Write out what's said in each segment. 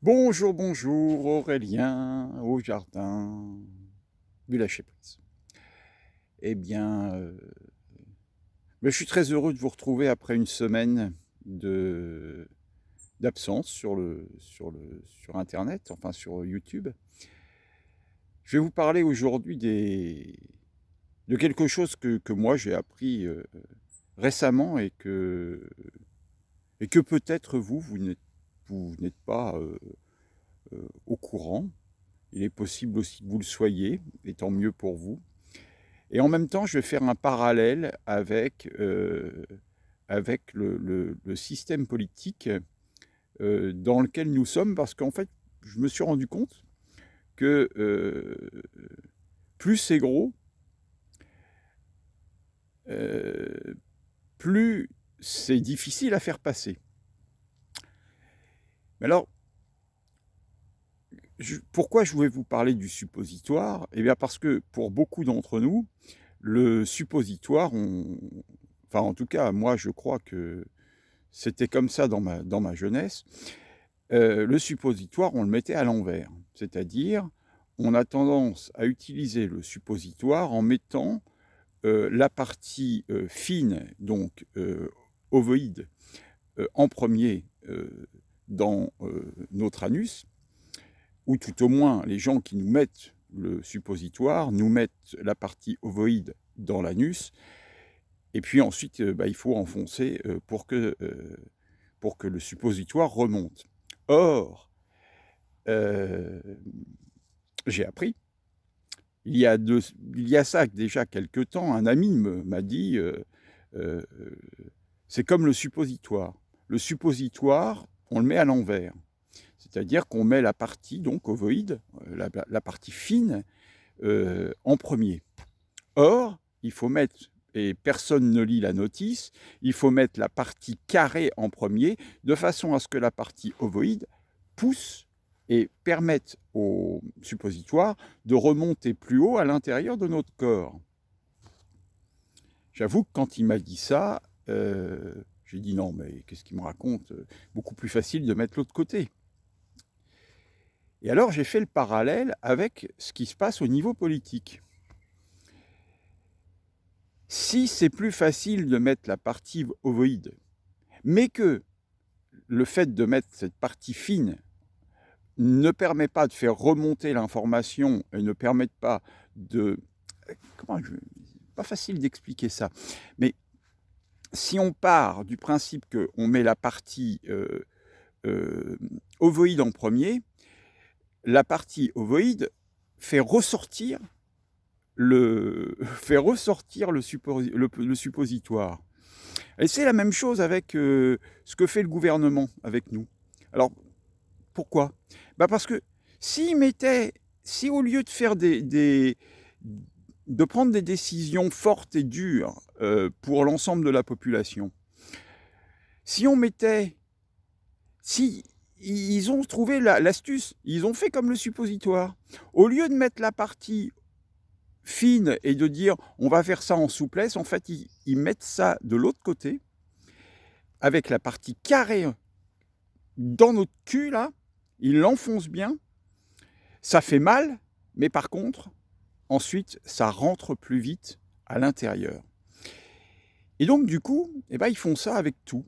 Bonjour, bonjour Aurélien, au jardin, du lâcher-prise. Eh bien, je suis très heureux de vous retrouver après une semaine de d'absence sur internet, enfin sur YouTube. Je vais vous parler aujourd'hui de quelque chose que moi j'ai appris récemment et que peut-être vous n'êtes pas au courant. Il est possible aussi que vous le soyez, et tant mieux pour vous. Et en même temps, je vais faire un parallèle avec le système politique dans lequel nous sommes, parce qu'en fait, je me suis rendu compte que plus c'est gros, euh, plus c'est difficile à faire passer. Mais alors, pourquoi je voulais vous parler du suppositoire? Eh bien parce que pour beaucoup d'entre nous, le suppositoire, enfin en tout cas, moi je crois que c'était comme ça dans ma jeunesse. Le suppositoire, on le mettait à l'envers. C'est-à-dire, on a tendance à utiliser le suppositoire en mettant la partie fine, donc ovoïde, en premier dans notre anus, ou tout au moins les gens qui nous mettent le suppositoire nous mettent la partie ovoïde dans l'anus, et puis ensuite il faut enfoncer pour que le suppositoire remonte. Or, euh, j'ai appris, il y a ça déjà quelque temps, un ami m'a dit euh, c'est comme le suppositoire. Le suppositoire, on le met à l'envers. C'est-à-dire qu'on met la partie donc ovoïde, la partie fine, en premier. Or, il faut mettre, et personne ne lit la notice, il faut mettre la partie carrée en premier, de façon à ce que la partie ovoïde pousse et permette au suppositoire de remonter plus haut à l'intérieur de notre corps. J'avoue que quand il m'a dit ça, j'ai dit non, mais qu'est-ce qu'il me raconte? Beaucoup plus facile de mettre l'autre côté. Et alors j'ai fait le parallèle avec ce qui se passe au niveau politique. Si c'est plus facile de mettre la partie ovoïde, mais que le fait de mettre cette partie fine ne permet pas de faire remonter l'information et ne permet pas de... Pas facile d'expliquer ça, mais si on part du principe qu'on met la partie ovoïde en premier, la partie ovoïde fait ressortir le suppositoire. Et c'est la même chose avec ce que fait le gouvernement avec nous. Alors, pourquoi? Parce que si au lieu de faire de prendre des décisions fortes et dures pour l'ensemble de la population, si on mettait, si ils ont trouvé l'astuce, ils ont fait comme le suppositoire. Au lieu de mettre la partie fine et de dire on va faire ça en souplesse, en fait, ils mettent ça de l'autre côté, avec la partie carrée dans notre cul, là, ils l'enfoncent bien, ça fait mal, mais par contre, ensuite, ça rentre plus vite à l'intérieur. Et donc, du coup, ils font ça avec tout.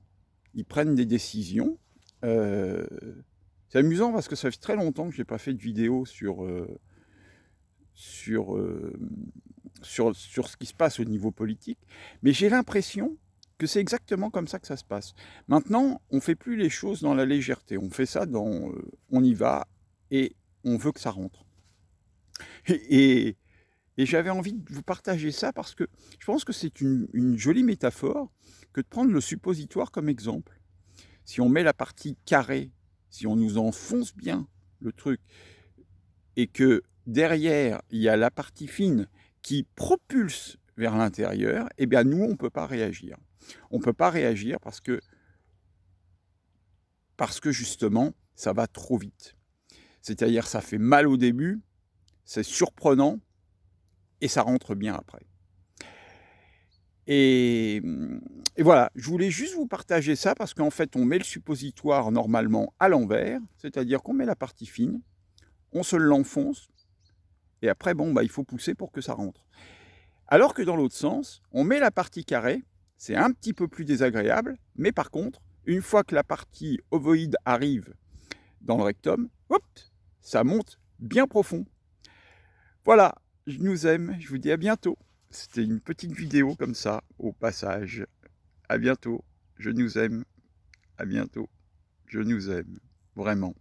Ils prennent des décisions. C'est amusant parce que ça fait très longtemps que je n'ai pas fait de vidéo sur ce qui se passe au niveau politique, mais j'ai l'impression que c'est exactement comme ça que ça se passe. Maintenant, on ne fait plus les choses dans la légèreté, on fait ça dans on y va et on veut que ça rentre. Et, et j'avais envie de vous partager ça parce que je pense que c'est une jolie métaphore que de prendre le suppositoire comme exemple. Si on met la partie carrée, si on nous enfonce bien le truc, et que derrière, il y a la partie fine qui propulse vers l'intérieur, eh bien nous, on ne peut pas réagir. On ne peut pas réagir parce que justement, ça va trop vite. C'est-à-dire, ça fait mal au début, c'est surprenant, et ça rentre bien après. Et, et voilà, je voulais juste vous partager ça parce qu'en fait, on met le suppositoire normalement à l'envers, c'est-à-dire qu'on met la partie fine, on se l'enfonce, et après, bon, bah, il faut pousser pour que ça rentre. Alors que dans l'autre sens, on met la partie carrée, c'est un petit peu plus désagréable, mais par contre, une fois que la partie ovoïde arrive dans le rectum, hop, ça monte bien profond. Voilà, je nous aime, je vous dis à bientôt. C'était une petite vidéo comme ça, au passage. À bientôt, je nous aime, à bientôt, je nous aime, vraiment.